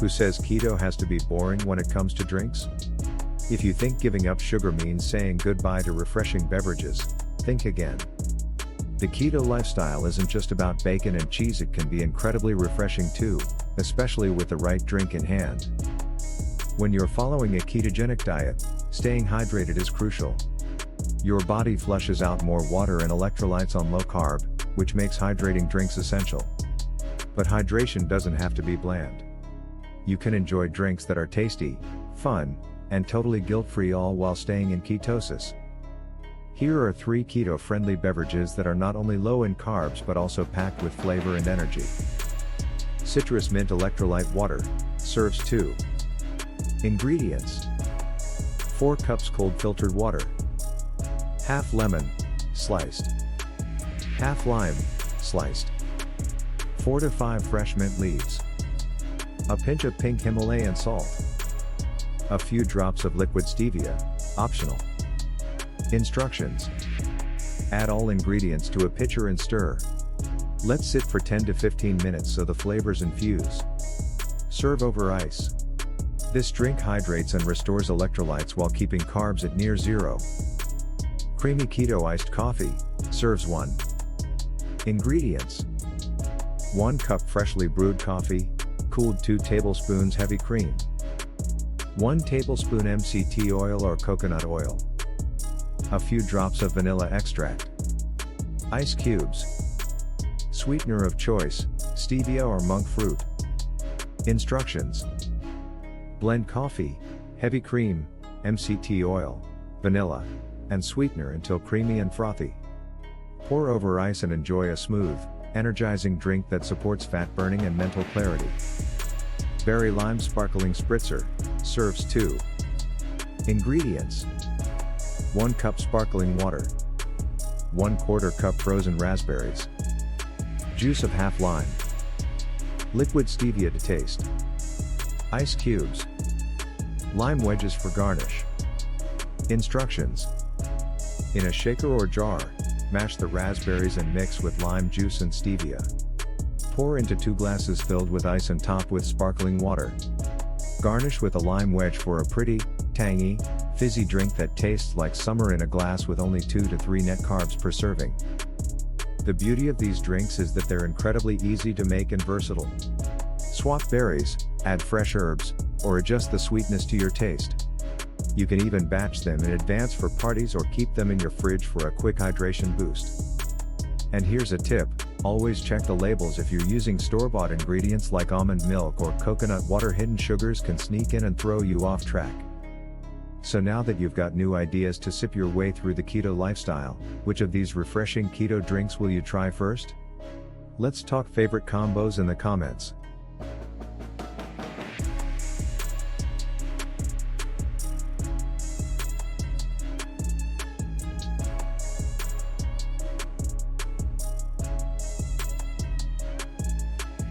Who says keto has to be boring when it comes to drinks? If you think giving up sugar means saying goodbye to refreshing beverages, think again. The keto lifestyle isn't just about bacon and cheese, it can be incredibly refreshing too, especially with the right drink in hand. When you're following a ketogenic diet, staying hydrated is crucial. Your body flushes out more water and electrolytes on low carb, which makes hydrating drinks essential. But hydration doesn't have to be bland. You can enjoy drinks that are tasty, fun, and totally guilt-free, all while staying in ketosis. Here are 3 keto-friendly beverages that are not only low in carbs but also packed with flavor and energy. Citrus Mint Electrolyte Water, serves 2. Ingredients: 4 cups cold filtered water, half lemon, sliced, half lime, sliced, 4 to 5 fresh mint leaves, a pinch of pink Himalayan salt, a few drops of liquid stevia, optional. Instructions: add all ingredients to a pitcher and stir. Let sit for 10 to 15 minutes so the flavors infuse. Serve over ice. This drink hydrates and restores electrolytes while keeping carbs at near zero. Creamy keto iced coffee, serves 1. Ingredients: 1 cup freshly brewed coffee, cooled 2 tablespoons heavy cream, 1 tablespoon MCT oil or coconut oil, a few drops of vanilla extract, ice cubes, sweetener of choice, stevia or monk fruit. Instructions: blend coffee, heavy cream, MCT oil, vanilla, and sweetener until creamy and frothy. Pour over ice and enjoy a smooth, energizing drink that supports fat burning and mental clarity. Berry Lime Sparkling Spritzer, serves 2. Ingredients: 1 cup sparkling water, 1/4 cup frozen raspberries, juice of half lime, liquid stevia to taste, ice cubes, lime wedges for garnish. Instructions: in a shaker or jar, mash the raspberries and mix with lime juice and stevia. Pour into 2 glasses filled with ice and top with sparkling water. Garnish with a lime wedge for a pretty, tangy, fizzy drink that tastes like summer in a glass with only 2 to 3 net carbs per serving. The beauty of these drinks is that they're incredibly easy to make and versatile. Swap berries, add fresh herbs, or adjust the sweetness to your taste. You can even batch them in advance for parties or keep them in your fridge for a quick hydration boost. And here's a tip: always check the labels. If you're using store-bought ingredients like almond milk or coconut water, hidden sugars can sneak in and throw you off track. So now that you've got new ideas to sip your way through the keto lifestyle, which of these refreshing keto drinks will you try first? Let's talk favorite combos in the comments.